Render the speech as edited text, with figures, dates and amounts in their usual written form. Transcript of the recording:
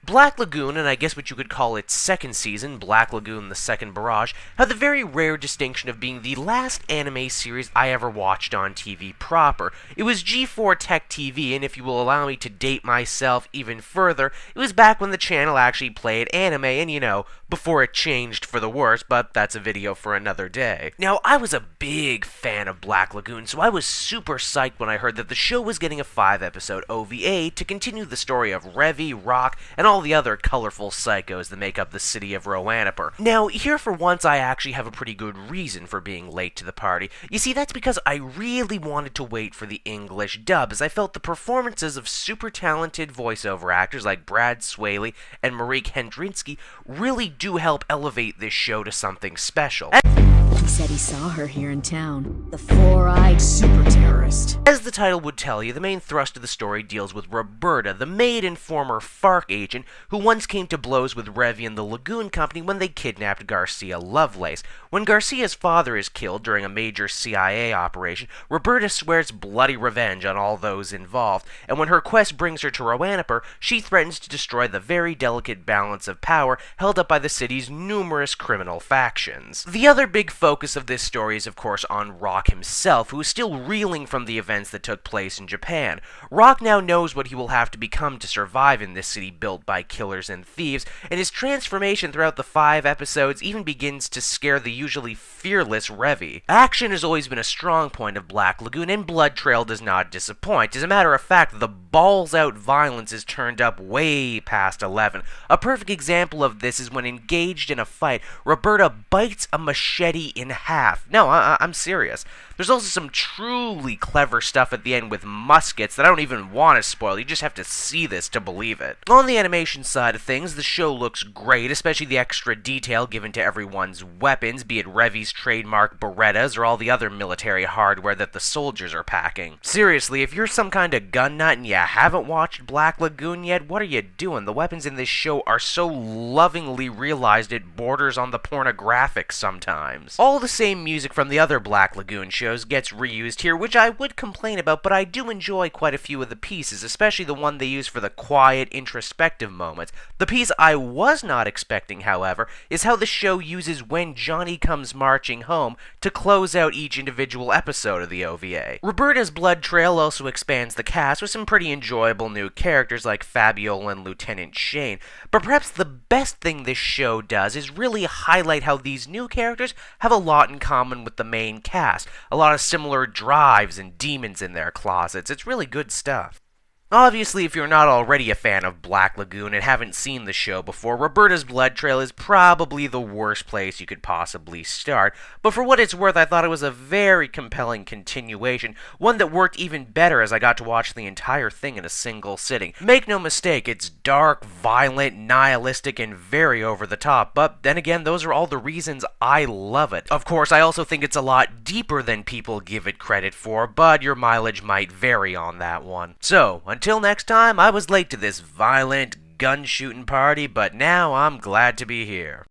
Black Lagoon, and I guess what you could call its second season, Black Lagoon: The Second Barrage, had the very rare distinction of being the last anime series I ever watched on TV proper. It was G4 Tech TV, and if you will allow me to date myself even further, it was back when the channel actually played anime, and before it changed for the worse, but that's a video for another day. Now, I was a big fan of Black Lagoon, so I was super psyched when I heard that the show was getting a 5-episode OVA to continue the story of Revy, Rock, and all the other colorful psychos that make up the city of Roanoke. Now, here for once I actually have a pretty good reason for being late to the party. You see, that's because I really wanted to wait for the English dub, as I felt the performances of super talented voiceover actors like Brad Swaley and Marie Kendrinsky really do help elevate this show to something special. He said he saw her here in town. The four-eyed super terrorist. As the title would tell you, the main thrust of the story deals with Roberta, the maid and former FARC agent who once came to blows with Revy and the Lagoon Company when they kidnapped Garcia Lovelace. When Garcia's father is killed during a major CIA operation, Roberta swears bloody revenge on all those involved, and when her quest brings her to Roanoke, she threatens to destroy the very delicate balance of power held up by the city's numerous criminal factions. The other big focus of this story is of course on Rock himself, who is still reeling from the events that took place in Japan. Rock now knows what he will have to become to survive in this city built by killers and thieves, and his transformation throughout the 5 episodes even begins to scare the usually fearless Revy. Action has always been a strong point of Black Lagoon, and Blood Trail does not disappoint. As a matter of fact, the balls-out violence is turned up way past 11. A perfect example of this is when engaged in a fight, Roberta bites a machete in half. No, I'm serious. There's also some truly clever stuff at the end with muskets that I don't even want to spoil. You just have to see this to believe it. On the animation side of things, the show looks great, especially the extra detail given to everyone's weapons, be it Revy's trademark Berettas or all the other military hardware that the soldiers are packing. Seriously, if you're some kind of gun nut and you haven't watched Black Lagoon yet, what are you doing? The weapons in this show are so lovingly realized it borders on the pornographic sometimes. All the same music from the other Black Lagoon shows gets reused here, which I would complain about, but I do enjoy quite a few of the pieces, especially the one they use for the quiet, introspective moments. The piece I was not expecting, however, is how the show uses When Johnny Comes Marching Home to close out each individual episode of the OVA. Roberta's Blood Trail also expands the cast with some pretty enjoyable new characters like Fabiola and Lieutenant Shane, but perhaps the best thing this show does is really highlight how these new characters have a lot in common with the main cast. A lot of similar drives and demons in their closets. It's really good stuff. Obviously, if you're not already a fan of Black Lagoon and haven't seen the show before, Roberta's Blood Trail is probably the worst place you could possibly start, but for what it's worth, I thought it was a very compelling continuation, one that worked even better as I got to watch the entire thing in a single sitting. Make no mistake, it's dark, violent, nihilistic, and very over the top, but then again, those are all the reasons I love it. Of course, I also think it's a lot deeper than people give it credit for, but your mileage might vary on that one. So, until next time, I was late to this violent gun-shooting party, but now I'm glad to be here.